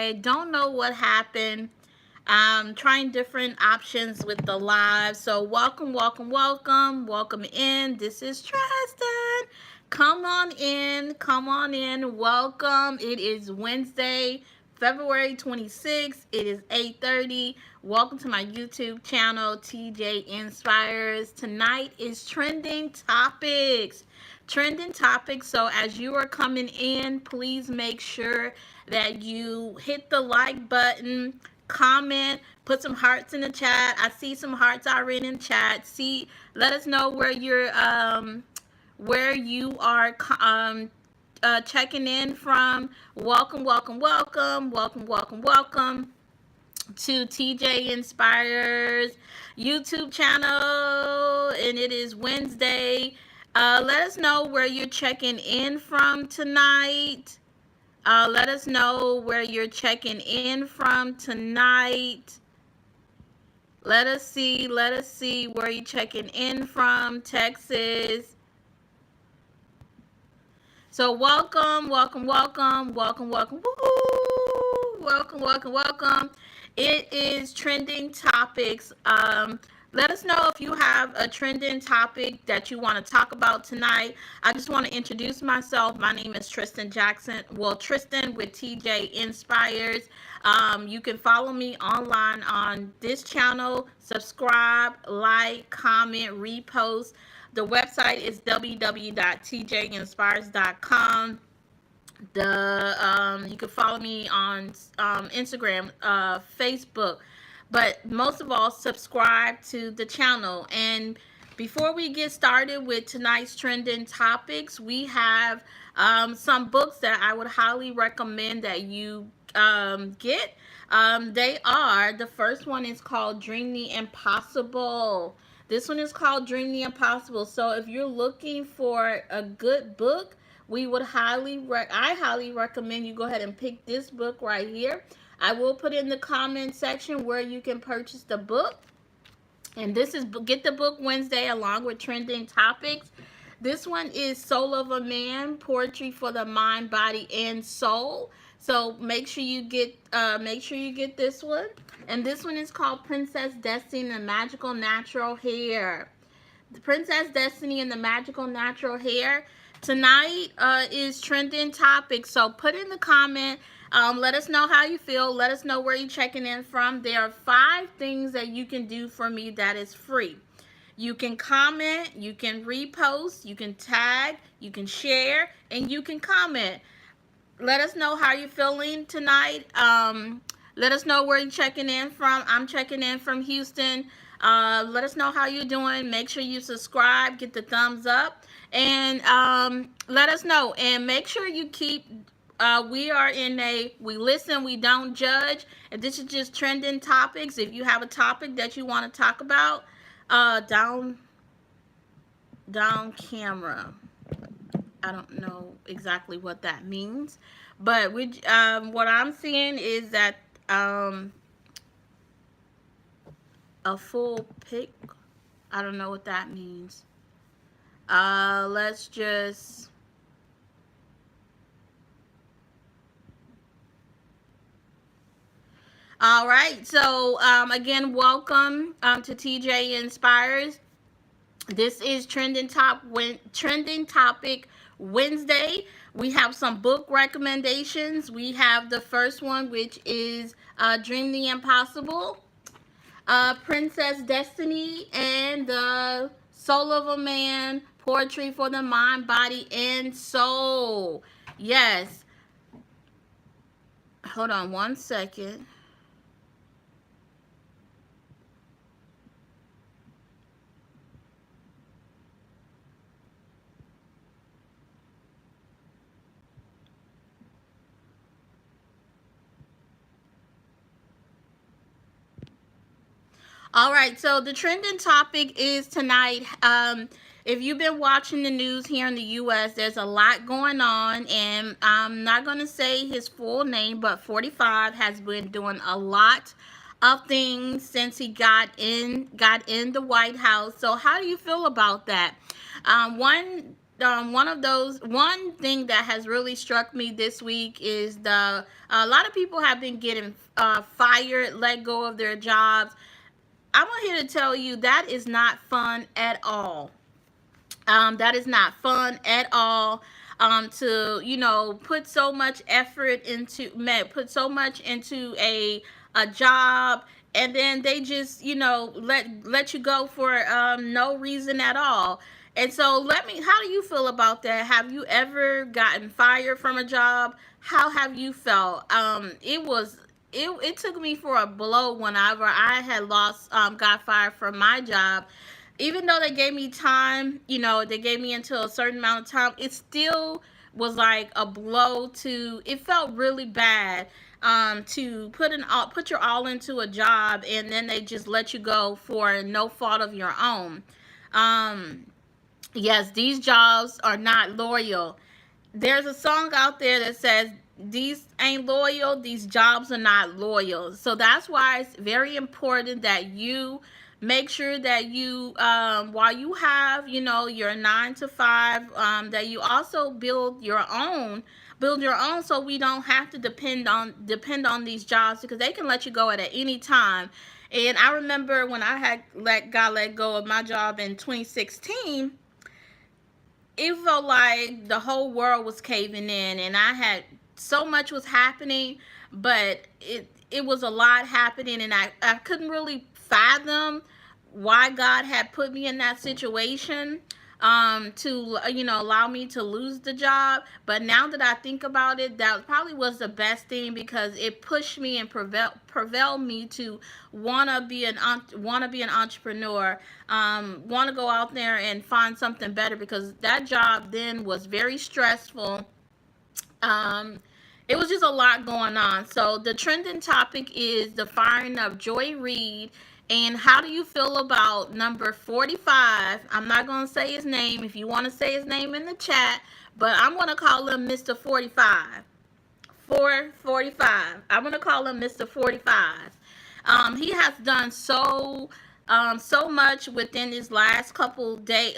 I don't know what happened. I'm trying different options with the live. So welcome, welcome, welcome. Welcome in. This is Tristan. Come on in. Come on in. Welcome. It is Wednesday, February 26th. It is 8:30. Welcome to my YouTube channel, TJ Inspires. Tonight is trending topics. Trending topics. So as you are coming in, please make sure that you hit the like button, comment, put some hearts in the chat. I see some hearts already in chat. Let us know where you are checking in from. Welcome, welcome, welcome, welcome, welcome, welcome to TJ Inspires YouTube channel, and it is Wednesday. Let us know where you're checking in from tonight. Let us know where you're checking in from tonight. Let us see where you're checking in from. Texas. So welcome, welcome, welcome, welcome, welcome, woo, welcome, welcome, welcome. It is trending topics. Let us know if you have a trending topic that you want to talk about tonight. I just want to introduce myself. My name is Tristan Jackson. Well, Tristan with TJ Inspires. You can follow me online on this channel. Subscribe, like, comment, repost. The website is www.tjinspires.com. You can follow me on Instagram, Facebook, but most of all, subscribe to the channel. And before we get started with tonight's trending topics, we have some books that I would highly recommend that you get. The first one is called Dream the Impossible. This one is called Dream the Impossible. So if you're looking for a good book, I highly recommend you go ahead and pick this book right here. I will put in the comment section where you can purchase the book. And this is Get the Book Wednesday along with trending topics. This one is Soul of a Man, Poetry for the Mind, Body, and Soul. So make sure you get this one. And this one is called Princess Destiny and the Magical Natural Hair. The Princess Destiny and the Magical Natural Hair. Tonight is trending topics. So put in the comment. Let us know how you feel. Let us know where you're checking in from. There are 5 things that you can do for me that is free. You can comment, you can repost, you can tag, you can share, and you can comment. Let us know how you're feeling tonight. Let us know where you're checking in from. I'm checking in from Houston. Let us know how you're doing. Make sure you subscribe, get the thumbs up, and let us know. And make sure you keep, we listen, we don't judge. And this is just trending topics. If you have a topic that you want to talk about, down camera. I don't know exactly what that means, but what I'm seeing is that a full pic. I don't know what that means. Let's just. All right. So again, welcome to TJ Inspires. This is trending topic Wednesday. We have some book recommendations. We have the first one, which is Dream the Impossible, Princess Destiny, and the Soul of a Man, Poetry for the Mind, Body, and Soul. Yes. Hold on one second. All right, so the trending topic is tonight. If you've been watching the news here in the U.S., there's a lot going on, and I'm not going to say his full name, but 45 has been doing a lot of things since he got in the White House. So how do you feel about that? one thing that has really struck me this week is a lot of people have been getting fired, let go of their jobs. I'm here to tell you that is not fun at all. That is not fun at all. To put so much effort into, put so much into a job, and then they just let you go for no reason at all. And so how do you feel about that? Have you ever gotten fired from a job? How have you felt? It took me for a blow whenever I had got fired from my job. Even though they gave me time, they gave me until a certain amount of time, it still was like a blow. It felt really bad, to put your all into a job, and then they just let you go for no fault of your own. Um, yes, these jobs are not loyal. There's a song out there that says, these ain't loyal, these jobs are not loyal. So that's why it's very important that you make sure that you, while you have, your 9 to 5, that you also build your own, so we don't have to depend on these jobs, because they can let you go at any time. And I remember when I had got let go of my job in 2016, it felt like the whole world was caving in, and I had so much was happening, but it was a lot happening, and I couldn't really fathom why God had put me in that situation, to allow me to lose the job. But now that I think about it, that probably was the best thing, because it pushed me and prevailed me to want to be an entrepreneur, want to go out there and find something better, because that job then was very stressful. um, it was just a lot going on. So the trending topic is the firing of Joy Reid. And how do you feel about number 45? I'm not going to say his name. If you want to say his name in the chat, but I'm going to call him Mr. 45. 445. I'm going to call him Mr. 45. He has done so much within his last couple days,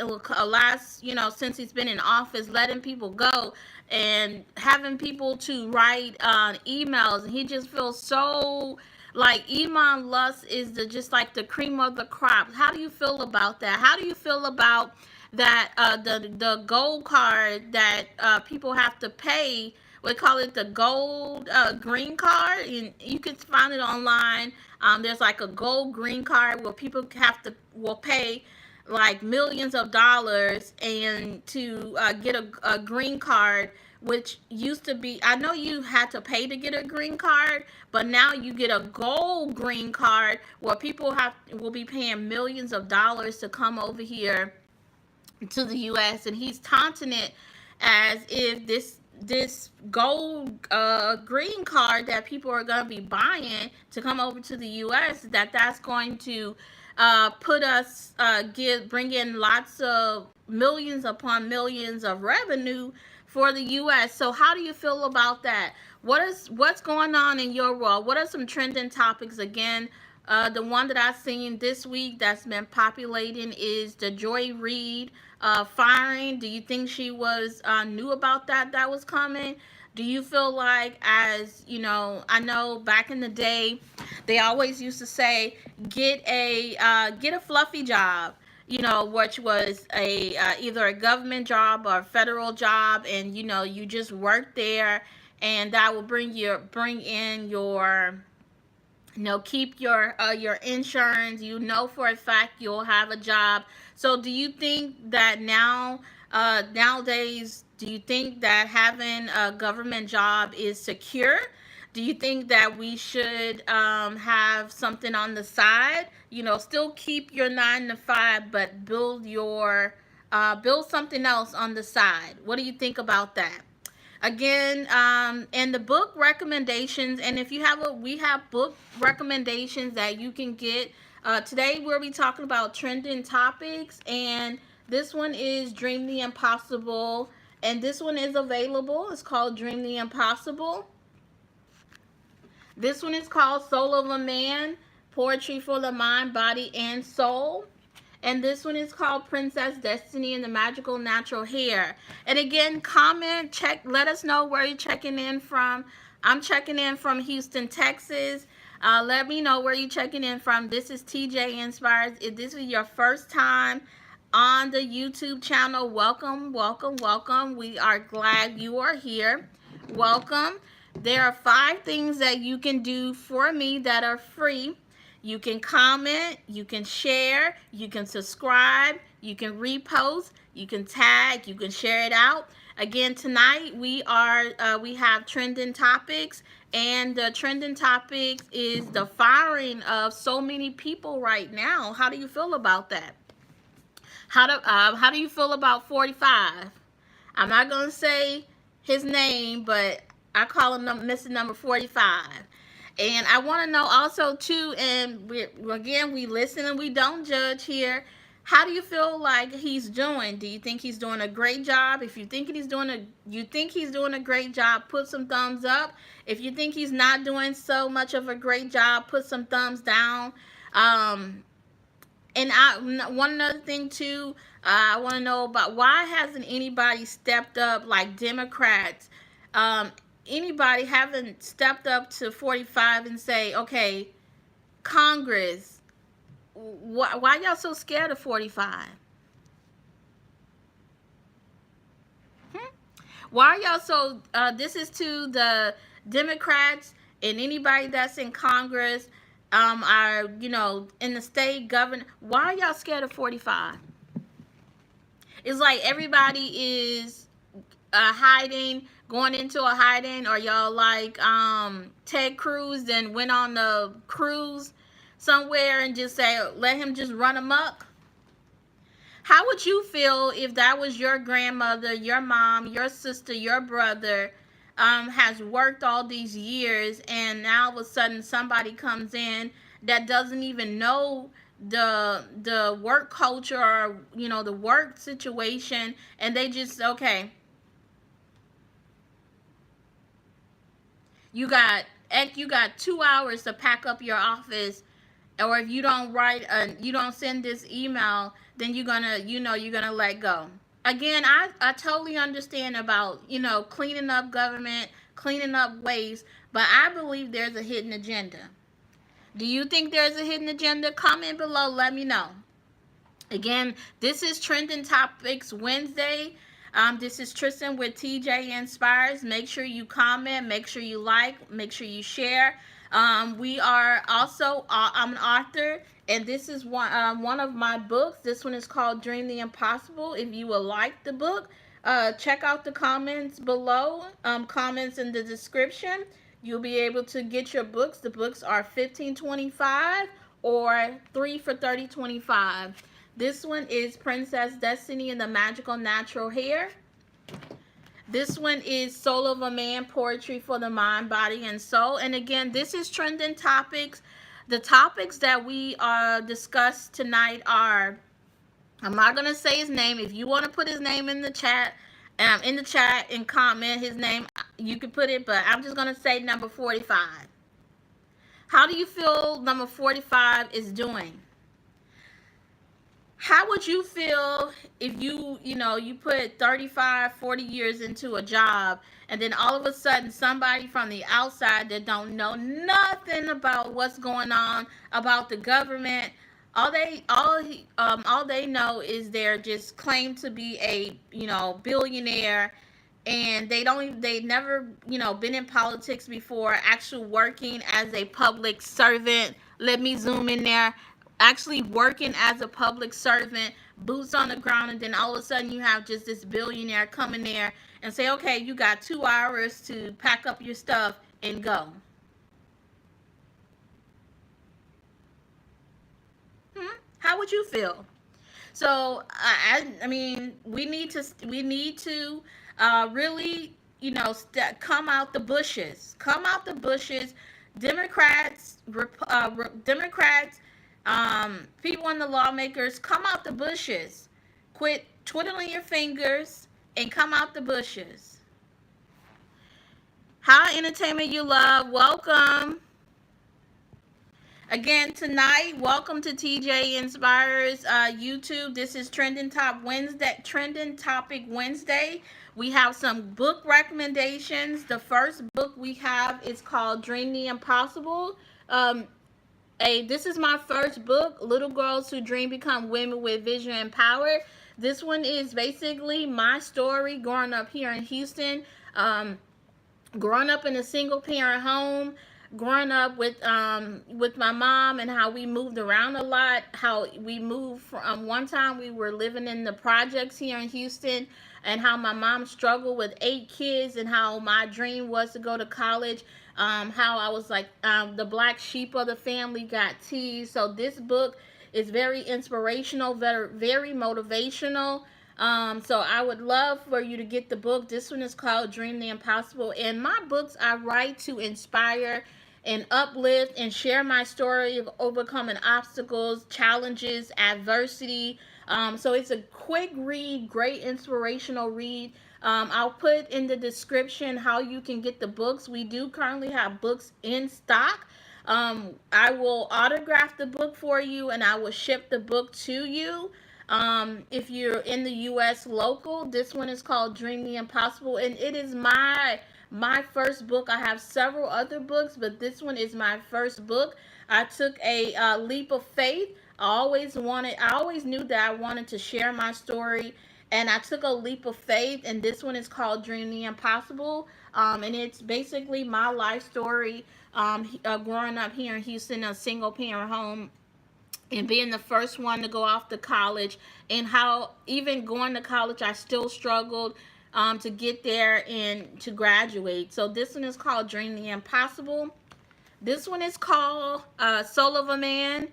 since he's been in office, letting people go and having people to write emails. And he just feels so like Elon Musk is just like the cream of the crop. How do you feel about that? How do you feel about that, the gold card that people have to pay? We call it the gold green card, and you can find it online. There's like a gold green card where people will pay like millions of dollars and to get a green card, which used to be, I know you had to pay to get a green card, but now you get a gold green card where people will be paying millions of dollars to come over here to the U.S. And he's taunting it as if this gold green card that people are going to be buying to come over to the U.S., that's going to bring in lots of millions upon millions of revenue for the U.S. So how do you feel about that? What's going on in your world? What are some trending topics? Again, the one that I've seen this week that's been populating is the Joy Reid firing. Do you think she was knew about that was coming? Do you feel like, as you know, I know back in the day, they always used to say, get a fluffy job, which was either a government job or a federal job, and you just work there, and that will bring in your, keep your insurance. For a fact you'll have a job. So do you think that nowadays, do you think that having a government job is secure? Do you think that we should have something on the side? Still keep your 9 to 5, but build something else on the side. What do you think about that? Again, and the book recommendations, and if you have we have book recommendations that you can get. Today we'll be talking about trending topics, and this one is Dream the Impossible, and this one is available. It's called Dream the Impossible. This one is called Soul of a Man, Poetry for the Mind, Body, and Soul. And this one is called Princess Destiny and the Magical Natural Hair. And again, comment, check, let us know where you're checking in from. I'm checking in from Houston, Texas. Let me know where you're checking in from. This is TJ Inspires. If this is your first time on the YouTube channel, welcome, welcome, welcome. We are glad you are here. Welcome. There are 5 things that you can do for me that are free. You can comment, you can share, you can subscribe, you can repost, you can tag, you can share it out. Again, tonight we have trending topics, and the trending topics is the firing of so many people right now. How do you feel about that? How do you feel about 45? I'm not gonna say his name, but I call him Mr. Number 45. And I want to know also too, and we listen and we don't judge here. How do you feel like he's doing? Do you think he's doing a great job? If you think he's doing a great job, put some thumbs up. If you think he's not doing so much of a great job, put some thumbs down. Um, and one other thing too, I want to know about why hasn't anybody stepped up like Democrats? Anybody haven't stepped up to 45 and say, okay, Congress, why y'all so scared of 45? Why are y'all so, this is to the Democrats and anybody that's in Congress, are, in the state government. Why are y'all scared of 45? It's like everybody is hiding, going into a hiding, or y'all like Ted Cruz then went on the cruise somewhere and just say, let him just run amok? How would you feel if that was your grandmother, your mom, your sister, your brother, has worked all these years, and now all of a sudden somebody comes in that doesn't even know the work culture, or the work situation, and they just, okay, you got 2 hours to pack up your office, or if you don't send this email, then you're gonna let go. Again, I totally understand about cleaning up government, cleaning up waste, but I believe there's a hidden agenda. Do you think there's a hidden agenda? Comment below, let me know. Again, this is Trending Topics Wednesday. This is Tristan with TJ Inspires. Make sure you comment, make sure you like, make sure you share. We are also, I'm an author, and this is one of my books. This one is called Dream the Impossible. If you would like the book, check out the comments below, comments in the description. You'll be able to get your books. The books are $15.25 or 3 for $30.25. This one is Princess Destiny and the Magical Natural Hair. This one is Soul of a Man, Poetry for the Mind, Body, and Soul. And again, this is Trending Topics. The topics that we discussed tonight are, I'm not going to say his name. If you want to put his name in the chat, and comment his name, you can put it, but I'm just going to say number 45. How do you feel number 45 is doing? How would you feel if you put 35, 40 years into a job, and then all of a sudden somebody from the outside that don't know nothing about what's going on about the government, all they know is they're just claim to be a billionaire, and they never been in politics before, actually working as a public servant. Let me zoom in there. Actually working as a public servant, boots on the ground, and then all of a sudden you have just this billionaire come in there and say, okay, you got 2 hours to pack up your stuff and go. How would you feel? So I mean, we need to really come out the bushes. Come out the bushes. Democrats, Democrats, people in the lawmakers, come out the bushes. Quit twiddling your fingers and come out the bushes. How entertainment you love, welcome. Again, tonight, welcome to TJinspires YouTube. This is Trending Topic Wednesday. We have some book recommendations. The first book we have is called Dream the Impossible. Um, this is my first book, Little Girls Who Dream Become Women with Vision and Power. This one is basically my story growing up here in Houston. Growing up in a single parent home, growing up with my mom, and how we moved around a lot. How we moved from one time we were living in the projects here in Houston, and how my mom struggled with 8 kids, and how my dream was to go to college. How I was like the black sheep of the family, got teased. So this book is very inspirational, very motivational. So I would love for you to get the book. This one is called Dream the Impossible. And my books I write to inspire and uplift and share my story of overcoming obstacles, challenges, adversity. So it's a quick read, great inspirational read. I'll put in the description how you can get the books. We do currently have books in stock. I will autograph the book for you, and I will ship the book to you. If you're in the U.S. local, this one is called Dream the Impossible, and it is my first book. I have several other books, but this one is my first book. I took a leap of faith. I always knew that I wanted to share my story, and I took a leap of faith, and this one is called Dream the Impossible. And it's basically my life story, growing up here in Houston, a single parent home, and being the first one to go off to college, and how even going to college I still struggled to get there and to graduate. So this one is called Dream the Impossible. This one is called Soul of a Man,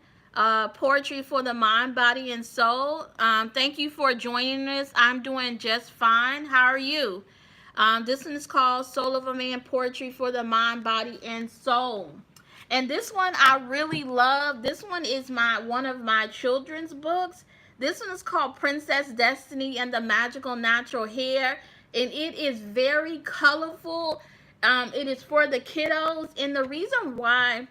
Poetry for the Mind, Body, and Soul. Thank you for joining us. I'm doing just fine. How are you? This one is called Soul of a Man, Poetry for the Mind, Body, and Soul. And this one I really love. This one is one of my children's books. This one is called Princess Destiny and the Magical Natural Hair. And it is very colorful. It is for the kiddos. And the reason why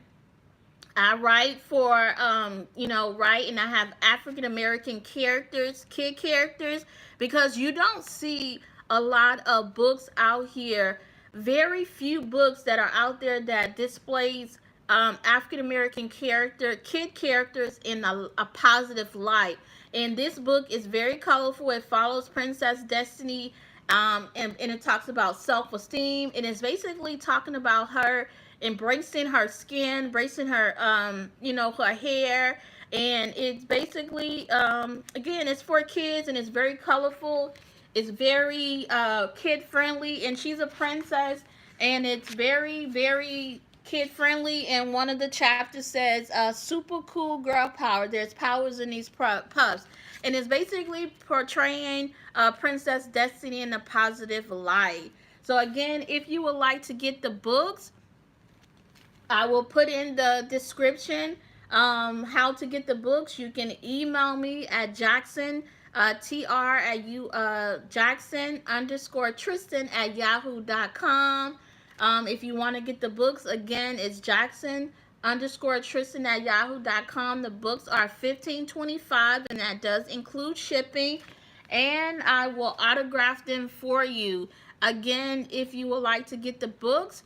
I write for, write, and I have African American characters, kid characters, because you don't see a lot of books out here. Very few books that are out there that displays African American kid characters in a positive light. And this book is very colorful. It follows Princess Destiny, and it talks about self-esteem. And it's basically talking about her embracing her skin, embracing her, her hair. And it's basically, again, it's for kids, and it's very colorful. It's very kid friendly, and she's a princess, and it's very, very kid friendly. And one of the chapters says super cool girl power. There's powers in these puffs, and it's basically portraying Princess Destiny in a positive light. So again, if you would like to get the books, I will put in the description how to get the books. You can email me at Jackson Jackson _ Tristan at yahoo.com. If you want to get the books, again, it's Jackson _ Tristan at yahoo.com. The books are $15.25, and that does include shipping, and I will autograph them for you. Again, if you would like to get the books,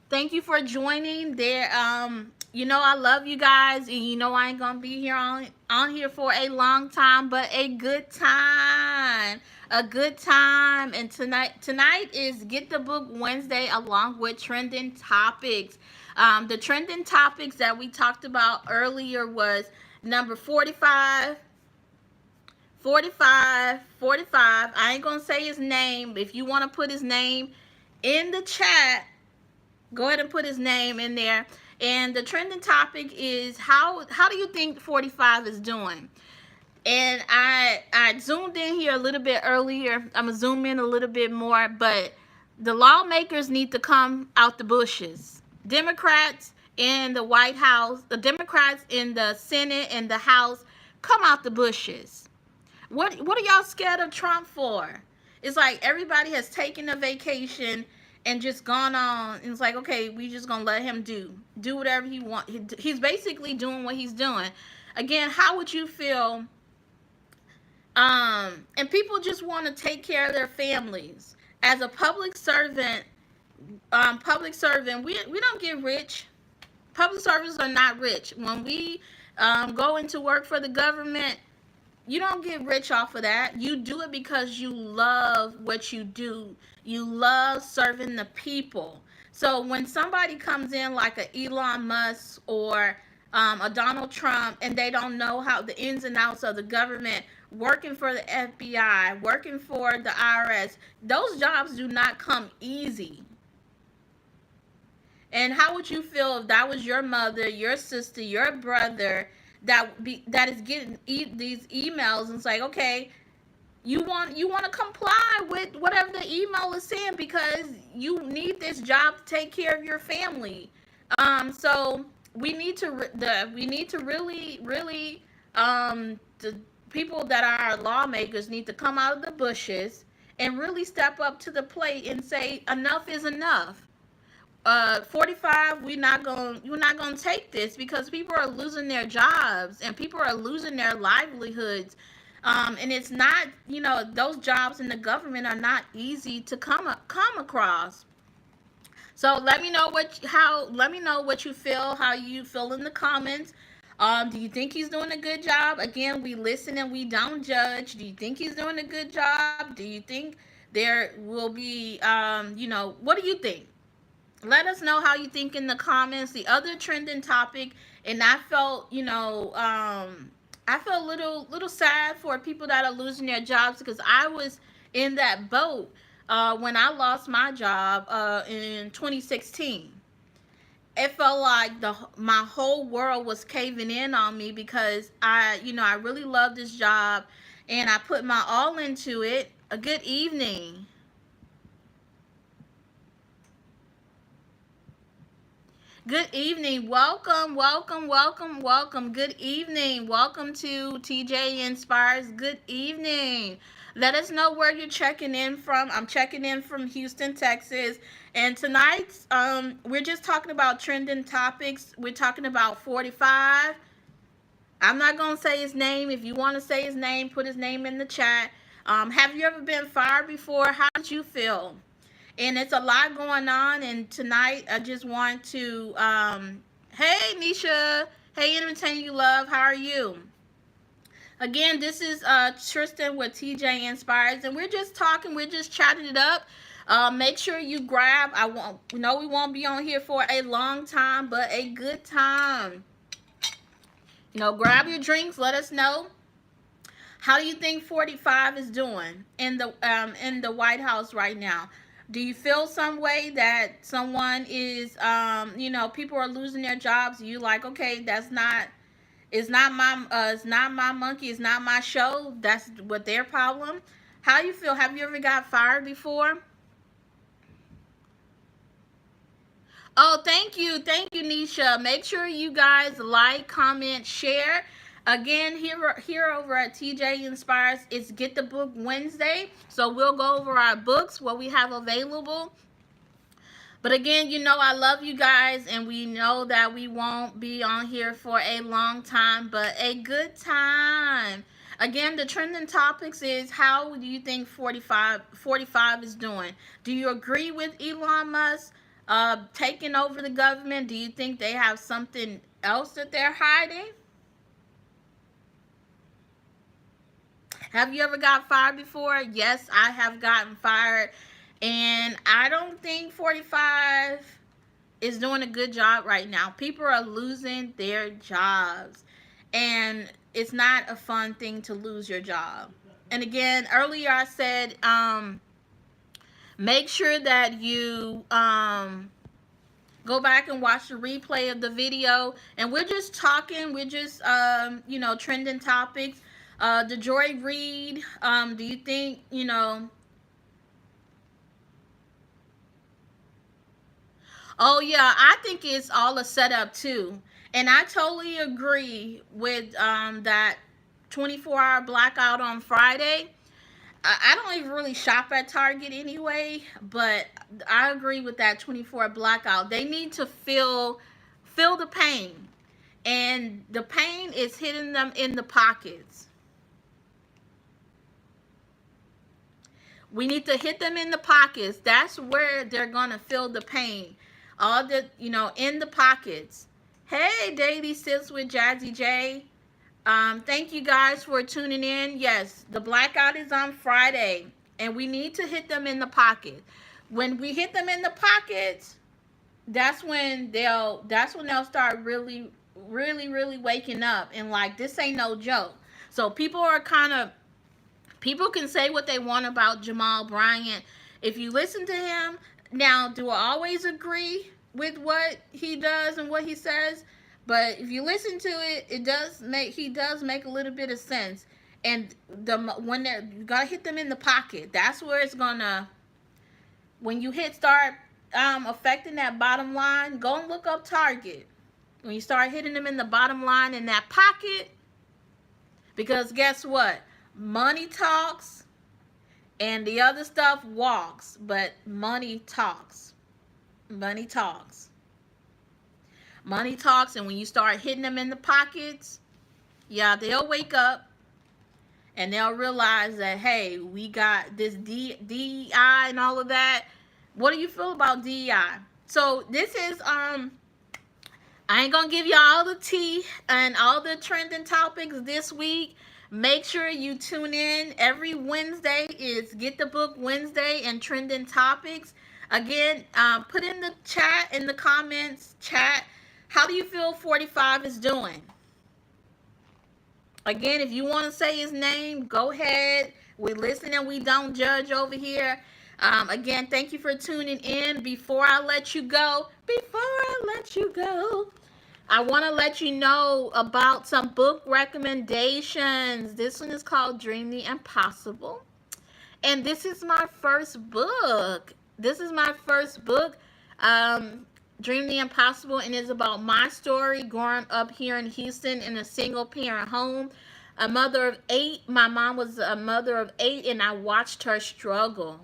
thank you for joining there. I love you guys, and I ain't gonna be here on here for a long time, but a good time. And tonight is Get the Book Wednesday, along with trending topics. The trending topics that we talked about earlier was number 45. I ain't gonna say his name. If you want to put his name in the chat, go ahead and put his name in there. And the trending topic is how do you think 45 is doing? And I zoomed in here a little bit earlier. I'm gonna zoom in a little bit more, but the lawmakers need to come out the bushes. Democrats in the White House, the Democrats in the Senate and the House, come out the bushes. What are y'all scared of Trump for? It's like everybody has taken a vacation, and just gone on, and it's like, okay, we just gonna let him do whatever he want. He's basically doing what he's doing. Again, how would you feel? And people just want to take care of their families. As a public servant, we don't get rich. Public servants are not rich. When we go into work for the government, you don't get rich off of that. You do it because you love what you do. You love serving the people. So when somebody comes in like a Elon Musk or a Donald Trump, and they don't know how the ins and outs of the government, working for the FBI, working for the IRS, those jobs do not come easy. And how would you feel if that was your mother, your sister, your brother that is getting these emails, and it's like, okay, you want to comply with whatever the email is saying because you need this job to take care of your family. So we need to really the people that are our lawmakers need to come out of the bushes and really step up to the plate and say enough is enough. 45, we're not gonna take this because people are losing their jobs and people are losing their livelihoods. And it's not, those jobs in the government are not easy to come across. So let me know what you feel, how you feel in the comments. Do you think he's doing a good job? Again, we listen and we don't judge. Do you think he's doing a good job? Do you think there will be, what do you think? Let us know how you think in the comments. The other trending topic, and I felt a little sad for people that are losing their jobs because I was in that boat when I lost my job in 2016. It felt like my whole world was caving in on me because I really love this job and I put my all into it. A good evening. Good evening. Welcome, welcome, welcome, welcome. Good evening. Welcome to TJinspires. Good evening. Let us know where you're checking in from. I'm checking in from Houston, Texas. And tonight, we're just talking about trending topics. We're talking about 45. I'm not going to say his name. If you want to say his name, put his name in the chat. Have you ever been fired before? How did you feel? And it's a lot going on, and tonight I just want to hey Nisha, hey Entertain You Love, how are you? Again, this is Tristan with TJinspires, and we're just talking, we're just chatting it up. Make sure you grab, we won't be on here for a long time, but a good time. Grab your drinks, let us know. How do you think 45 is doing in the White House right now? Do you feel some way that someone is, people are losing their jobs? You like, okay, it's not my monkey, it's not my show. That's what their problem. How do you feel? Have you ever got fired before? Oh, thank you, Nisha. Make sure you guys like, comment, share. Again, here over at TJinspires, it's Get the Book Wednesday. So we'll go over our books, what we have available. But again, I love you guys, and we know that we won't be on here for a long time, but a good time. Again, the trending topics is how do you think 45 is doing? Do you agree with Elon Musk taking over the government? Do you think they have something else that they're hiding? Have you ever got fired before? Yes, I have gotten fired. And I don't think 45 is doing a good job right now. People are losing their jobs. And it's not a fun thing to lose your job. And again, earlier I said, make sure that you go back and watch the replay of the video. And we're just talking, we're just, trending topics. DeJoy Reed, do you think, oh yeah, I think it's all a setup too. And I totally agree with that 24-hour blackout on Friday. I don't even really shop at Target anyway, but I agree with that 24 blackout. They need to feel the pain, and the pain is hitting them in the pockets. We need to hit them in the pockets. That's where they're gonna feel the pain. All the, in the pockets. Hey, Daily Sips with Jazzy J. Thank you guys for tuning in. Yes, the blackout is on Friday, and we need to hit them in the pocket. When we hit them in the pockets, that's when they'll start really, really, really waking up and like, this ain't no joke. So people can say what they want about Jamal Bryant. If you listen to him, now, do I always agree with what he does and what he says? But if you listen to it, he does make a little bit of sense. And when you gotta hit them in the pocket, that's where it's gonna, when you start affecting that bottom line, go and look up Target. When you start hitting them in the bottom line in that pocket, because guess what? Money talks and the other stuff walks, but money talks. Money talks. Money talks, and when you start hitting them in the pockets, yeah, they'll wake up and they'll realize that, hey, we got this DEI and all of that. What do you feel about DEI? So this is I ain't gonna give you all the tea and all the trending topics this week. Make sure you tune in. Every Wednesday is Get the Book Wednesday and Trending Topics. Again, put in the chat, in the comments, chat, how do you feel 45 is doing? Again, if you want to say his name, go ahead. We listen and we don't judge over here. Again, thank you for tuning in. Before I let you go, I want to let you know about some book recommendations. This one is called Dream the Impossible. And this is my first book. Dream the Impossible, and it's about my story growing up here in Houston in a single parent home. A mother of 8. My mom was a mother of 8, and I watched her struggle.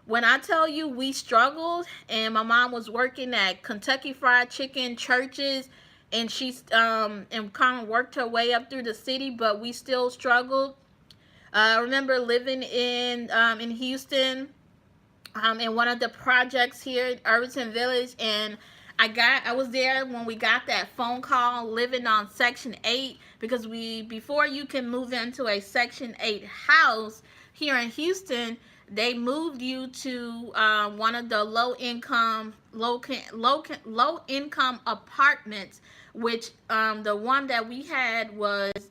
When I tell you we struggled, and my mom was working at Kentucky Fried Chicken, Churches, and she and kind of worked her way up through the city, but we still struggled. I remember living in Houston, in one of the projects here at Irvington Village, and I was there when we got that phone call, living on Section 8, because before you can move into a Section 8 house here in Houston, they moved you to one of the low income apartments, which the one that we had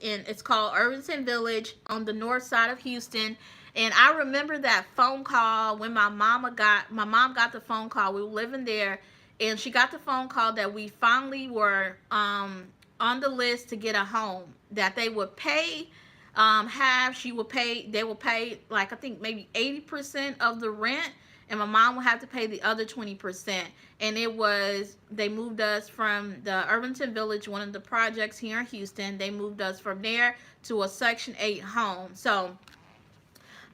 it's called Irvington Village on the north side of Houston. And I remember that phone call when my mom got the phone call. We were living there, and she got the phone call that we finally were on the list to get a home, that they would pay they will pay, like, I think maybe 80% of the rent, and my mom will have to pay the other 20%. And they moved us from the Irvington Village, one of the projects here in Houston. They moved us from there to a Section 8 home. So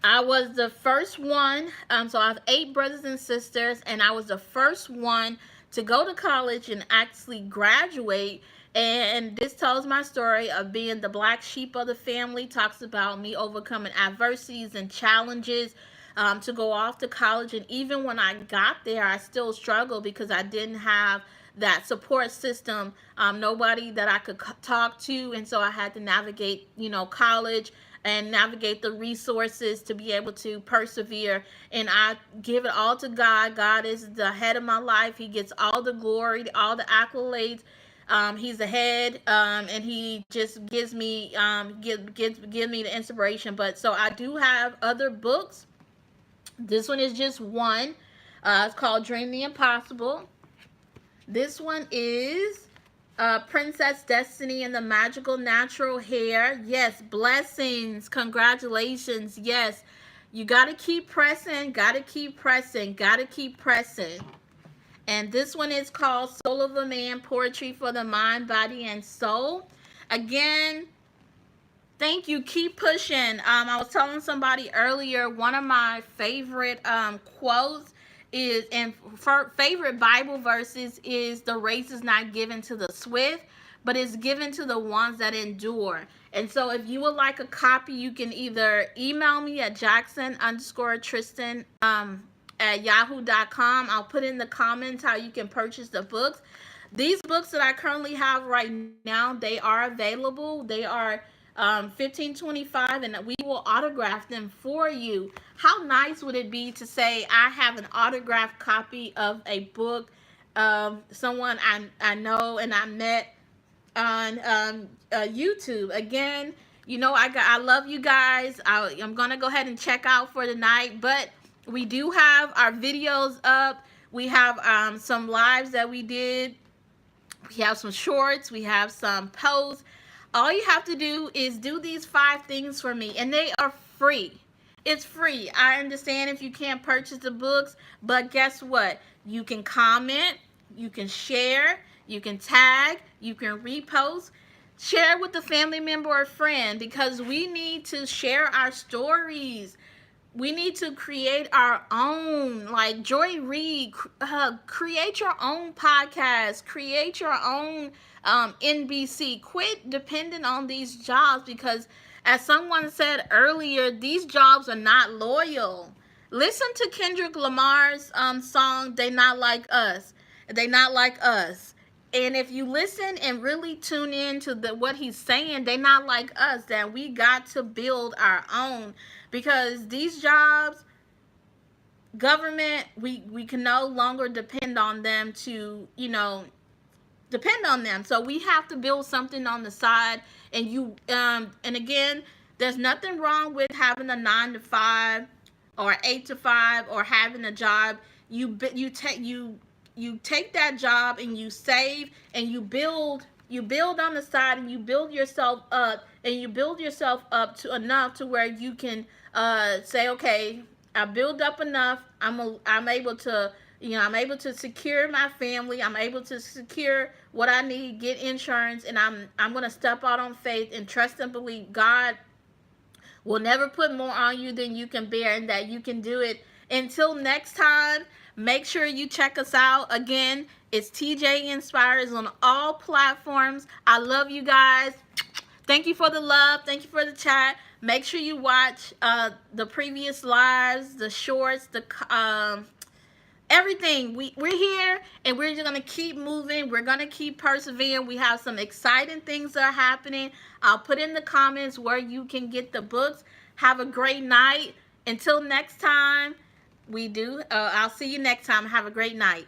I was the first one. So I have 8 brothers and sisters, and I was the first one to go to college and actually graduate. And this tells my story of being the black sheep of the family, talks about me overcoming adversities and challenges to go off to college. And even when I got there, I still struggled because I didn't have that support system, nobody that I could talk to. And so I had to navigate, college and navigate the resources to be able to persevere. And I give it all to God. God is the head of my life. He gets all the glory, all the accolades. He's the head, and he just gives me give me the inspiration. But so I do have other books. This one is just one. It's called Dream the Impossible. This one is Princess Destiny and the Magical Natural Hair. Yes, blessings, congratulations. Yes, you gotta keep pressing, gotta keep pressing, gotta keep pressing. And this one is called Soul of a Man, Poetry for the Mind, Body, and Soul. Again, Thank you. Keep pushing. I was telling somebody earlier, one of my favorite quotes is, and favorite Bible verses is, the race is not given to the swift, but it's given to the ones that endure. And so if you would like a copy, you can either email me at Jackson_Tristan at yahoo.com. I'll put in the comments how you can purchase the books. These books that I currently have right now, they are available. They are 15.25, and we will autograph them for you. How nice would it be to say I have an autographed copy of a book, someone I know and I met on YouTube? Again, I love you guys. I'm gonna go ahead and check out for tonight, but we do have our videos up. We have some lives that we did. We have some shorts. We have some posts. All you have to do is do these 5 things for me, and they are free. It's free. I understand if you can't purchase the books, but guess what? You can comment, you can share, you can tag, you can repost, share with a family member or friend, because we need to share our stories. We need to create our own, like Joy Reid, create your own podcast, create your own NBC. Quit depending on these jobs, because as someone said earlier, these jobs are not loyal. Listen to Kendrick Lamar's song, They Not Like Us. They Not Like Us. And if you listen and really tune in to what he's saying, they not like us, that we got to build our own, because these jobs, government, we can no longer depend on them to, depend on them. So we have to build something on the side. And again, there's nothing wrong with having a 9 to 5 or 8 to 5 or having a job. You take that job and you save and you build on the side, and you build yourself up, and you build yourself up to enough to where you can say, okay, I build up enough. I'm able to, I'm able to secure my family. I'm able to secure what I need, get insurance, and I'm going to step out on faith and trust and believe God will never put more on you than you can bear, and that you can do it. Until next time, make sure you check us out. Again, it's TJinspires on all platforms. I love you guys. Thank you for the love. Thank you for the chat. Make sure you watch the previous lives, the shorts, the everything. We're here, and we're just going to keep moving. We're going to keep persevering. We have some exciting things that are happening. I'll put in the comments where you can get the books. Have a great night. Until next time, I'll see you next time. Have a great night.